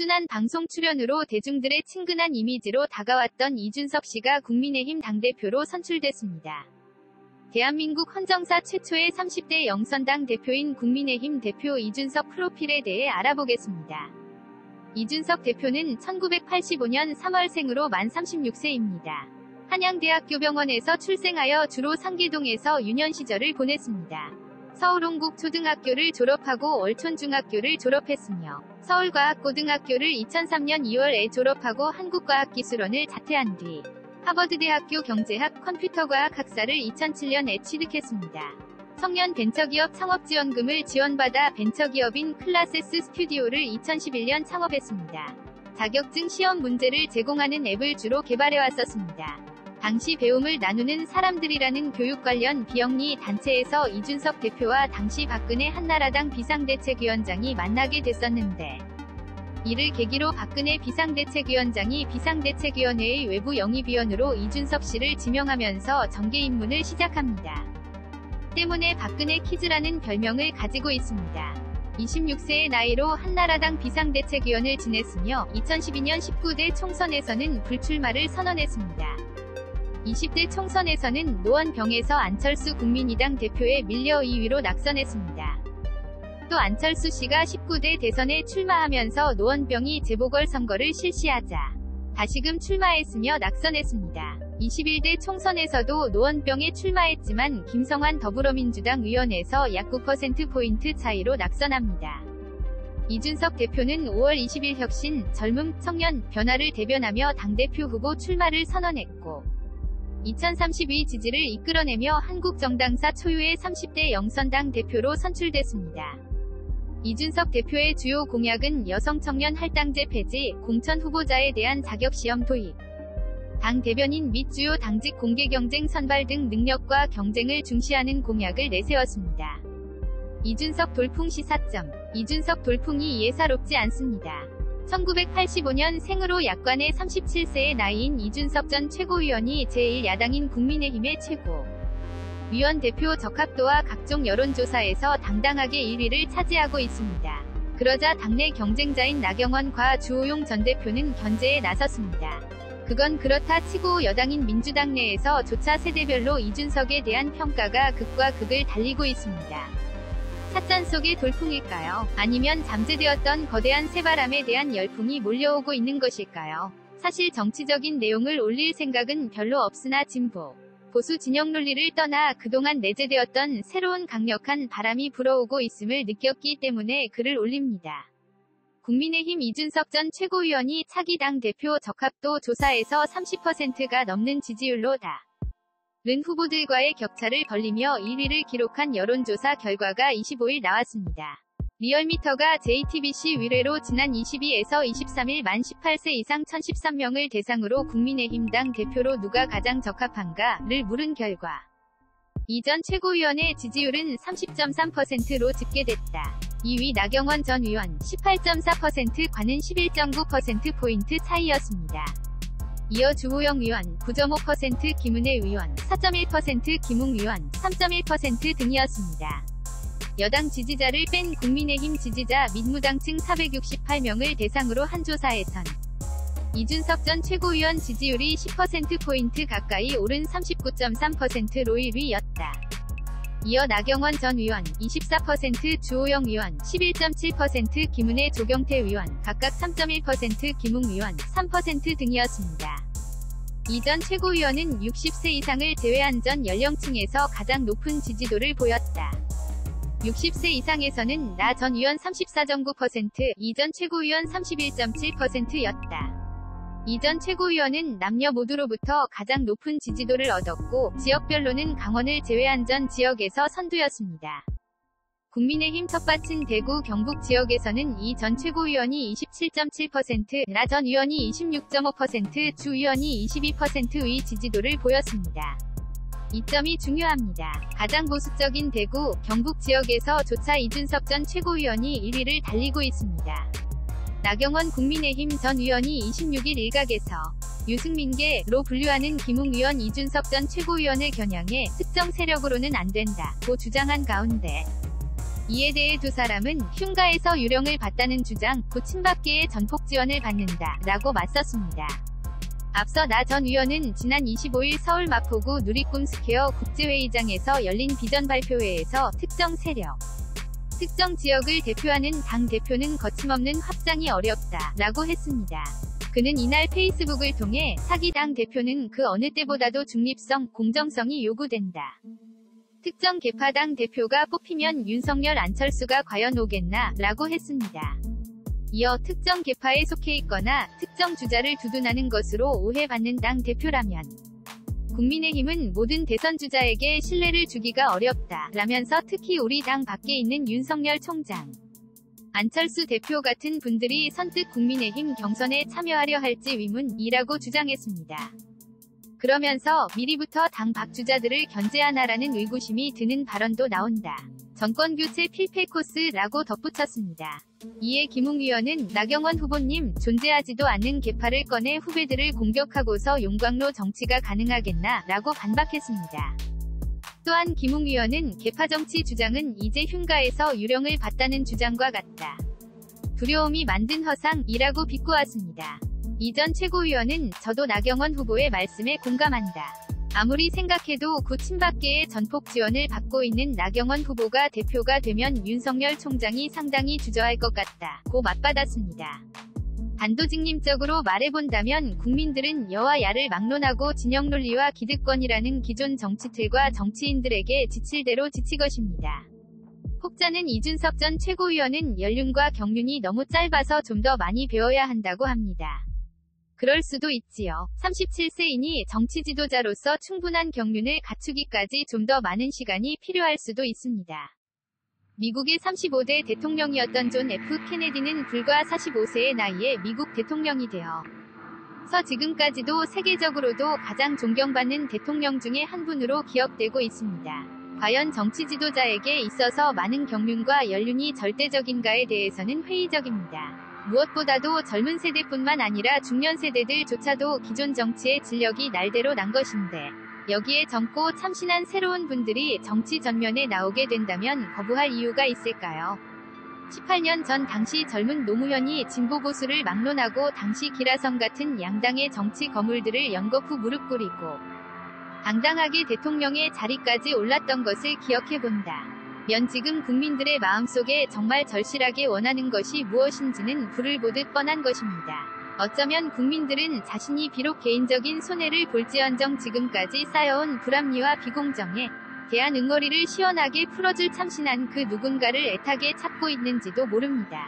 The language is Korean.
꾸준한 방송 출연으로 대중들의 친근한 이미지로 다가왔던 이준석 씨가 국민의힘 당대표로 선출됐습니다. 대한민국 헌정사 최초의 30대 영선당 대표인 국민의힘 대표 이준석 프로필에 대해 알아보겠습니다. 이준석 대표는 1985년 3월생으로 만 36세입니다. 한양대학교병원에서 출생하여 주로 상계동에서 유년 시절을 보냈습니다. 서울홍국초등학교를 졸업하고 월촌중학교를 졸업했으며 서울과학고등학교를 2003년 2월에 졸업하고 한국과학기술원을 자퇴한 뒤 하버드대학교 경제학 컴퓨터과학 학사를 2007년에 취득했습니다. 청년 벤처기업 창업지원금을 지원받아 벤처기업인 클라세스 스튜디오를 2011년 창업했습니다. 자격증 시험 문제를 제공하는 앱을 주로 개발해왔었습니다. 당시 배움을 나누는 사람들이라는 교육 관련 비영리 단체에서 이준석 대표와 당시 박근혜 한나라당 비상대책위원장이 만나게 됐었는데, 이를 계기로 박근혜 비상대책위원장이 비상대책위원회의 외부 영입위원으로 이준석 씨를 지명하면서 정계 입문을 시작합니다. 때문에 박근혜 키즈라는 별명을 가지고 있습니다. 26세의 나이로 한나라당 비상대책위원을 지냈으며 2012년 19대 총선에서는 불출마를 선언했습니다. 20대 총선에서는 노원병에서 안철수 국민의당 대표에 밀려 2위로 낙선했습니다. 또 안철수 씨가 19대 대선에 출마하면서 노원병이 재보궐선거를 실시하자 다시금 출마했으며 낙선했습니다. 21대 총선에서도 노원병에 출마했지만 김성환 더불어민주당 의원에서 약 9%포인트 차이로 낙선합니다. 이준석 대표는 5월 20일 혁신, 젊음, 청년, 변화를 대변하며 당대표 후보 출마를 선언했고 2032 지지를 이끌어내며 한국 정당사 초유의 30대 영선당 대표로 선출됐습니다. 이준석 대표의 주요 공약은 여성 청년 할당제 폐지, 공천 후보자에 대한 자격시험 도입, 당 대변인 및 주요 당직 공개경쟁 선발 등 능력과 경쟁을 중시하는 공약을 내세웠습니다. 이준석 돌풍 시사점. 이준석 돌풍이 예사롭지 않습니다. 1985년 생으로 약관의 37세의 나이인 이준석 전 최고위원이 제1야당인 국민의힘의 최고 위원 대표 적합도와 각종 여론조사에서 당당하게 1위를 차지하고 있습니다. 그러자 당내 경쟁자인 나경원과 주호용 전 대표는 견제에 나섰습니다. 그건 그렇다 치고 여당인 민주당 내에서 조차 세대별로 이준석에 대한 평가가 극과 극을 달리고 있습니다. 찻잔 속의 돌풍일까요? 아니면 잠재되었던 거대한 새바람에 대한 열풍이 몰려오고 있는 것일까요? 사실 정치적인 내용을 올릴 생각은 별로 없으나 진보, 보수 진영 논리를 떠나 그동안 내재되었던 새로운 강력한 바람이 불어오고 있음을 느꼈기 때문에 글을 올립니다. 국민의힘 이준석 전 최고위원이 차기 당 대표 적합도 조사에서 30%가 넘는 지지율로 다른 후보들과의 격차를 벌리며 1위를 기록한 여론조사 결과가 25일 나왔습니다. 리얼미터가 JTBC 의뢰로 지난 22에서 23일 만 18세 이상 1013명을 대상으로 국민의힘 당 대표로 누가 가장 적합한가를 물은 결과 이 전 최고위원의 지지율은 30.3%로 집계됐다. 2위 나경원 전 의원 18.4%, 관은 11.9%포인트 차이였습니다. 이어 주호영 의원 9.5%, 김은혜 의원 4.1%, 김웅 의원 3.1% 등이었습니다. 여당 지지자를 뺀 국민의힘 지지자 및 무당층 468명을 대상으로 한 조사에선 이준석 전 최고위원 지지율이 10%포인트 가까이 오른 39.3%로 1위였다. 이어 나경원 전 의원 24%, 주호영 의원 11.7%, 김은혜 조경태 의원 각각 3.1%, 김웅 의원 3% 등이었습니다. 이 전 최고위원은 60세 이상을 제외한 전 연령층에서 가장 높은 지지도를 보였다. 60세 이상에서는 나 전 의원 34.9%, 이 전 최고위원 31.7%였다. 이 전 최고위원은 남녀 모두로부터 가장 높은 지지도를 얻었고 지역별로는 강원을 제외한 전 지역에서 선두였습니다. 국민의힘 텃밭인 대구 경북 지역에서는 이 전 최고위원이 27.7%, 나 전 의원이 26.5%, 주 의원이 22%의 지지도를 보였습니다. 이 점이 중요합니다. 가장 보수적인 대구, 경북 지역에서조차 이준석 전 최고위원이 1위를 달리고 있습니다. 나경원 국민의힘 전 의원이 26일 일각에서 유승민계로 분류하는 김웅 의원 이준석 전 최고위원을 겨냥해 특정 세력으로는 안 된다고 주장한 가운데 이에 대해 두 사람은 흉가에서 유령을 봤다는 주장, 곧 친박계의 전폭 지원을 받는다 라고 맞섰습니다. 앞서 나 전 의원은 지난 25일 서울 마포구 누리꿈스퀘어 국제회의장에서 열린 비전 발표회에서 특정 세력, 특정 지역을 대표하는 당 대표는 거침없는 확장이 어렵다 라고 했습니다. 그는 이날 페이스북을 통해 사기 당 대표는 그 어느 때보다도 중립성, 공정성이 요구된다. 특정 계파당 대표가 뽑히면 윤석열 안철수가 과연 오겠나 라고 했습니다. 이어 특정 계파에 속해 있거나 특정 주자를 두둔하는 것으로 오해받는 당 대표라면 국민의힘은 모든 대선 주자에게 신뢰를 주기가 어렵다 라면서 특히 우리 당 밖에 있는 윤석열 총장, 안철수 대표 같은 분들이 선뜻 국민의힘 경선에 참여하려 할지 의문이라고 주장했습니다. 그러면서 미리부터 당 밖 주자들을 견제하나라는 의구심이 드는 발언도 나온다. 정권교체 필패 코스라고 덧붙였습니다. 이에 김웅 의원은 나경원 후보님 존재하지도 않는 계파를 꺼내 후배들을 공격하고서 용광로 정치가 가능하겠나 라고 반박했습니다. 또한 김웅 의원은 계파 정치 주장은 이제 흉가에서 유령을 봤다는 주장과 같다. 두려움이 만든 허상이라고 비꼬았습니다. 이전 최고위원은 저도 나경원 후보의 말씀에 공감한다. 아무리 생각해도 구 친박계의 전폭 지원을 받고 있는 나경원 후보가 대표가 되면 윤석열 총장이 상당히 주저할 것 같다 고 맞받았습니다. 단도직입적으로 말해본다면 국민들은 여와 야를 막론하고 진영 논리와 기득권이라는 기존 정치 틀과 정치인들에게 지칠 대로 지칠 것입니다. 혹자는 이준석 전 최고위원은 연륜과 경륜이 너무 짧아서 좀 더 많이 배워야 한다고 합니다. 그럴 수도 있지요. 37세이니 정치 지도자로서 충분한 경륜을 갖추기까지 좀 더 많은 시간이 필요할 수도 있습니다. 미국의 35대 대통령이었던 존 F. 케네디는 불과 45세의 나이에 미국 대통령이 되어서 지금까지도 세계적으로도 가장 존경받는 대통령 중에 한 분으로 기억되고 있습니다. 과연 정치 지도자에게 있어서 많은 경륜과 연륜이 절대적인가에 대해서는 회의적입니다. 무엇보다도 젊은 세대뿐만 아니라 중년 세대들조차도 기존 정치의 진력이 날대로 난 것인데 여기에 젊고 참신한 새로운 분들이 정치 전면에 나오게 된다면 거부할 이유가 있을까요? 18년 전 당시 젊은 노무현이 진보 보수를 막론하고 당시 기라성 같은 양당의 정치 거물들을 연거 후 무릎 꿇이고 당당하게 대통령의 자리까지 올랐던 것을 기억해본다. 면 지금 국민들의 마음속에 정말 절실하게 원하는 것이 무엇인지는 불을 보듯 뻔한 것입니다. 어쩌면 국민들은 자신이 비록 개인적인 손해를 볼지언정 지금까지 쌓여온 불합리와 비공정에 대한 응어리를 시원하게 풀어줄 참신한 그 누군가를 애타게 찾고 있는지도 모릅니다.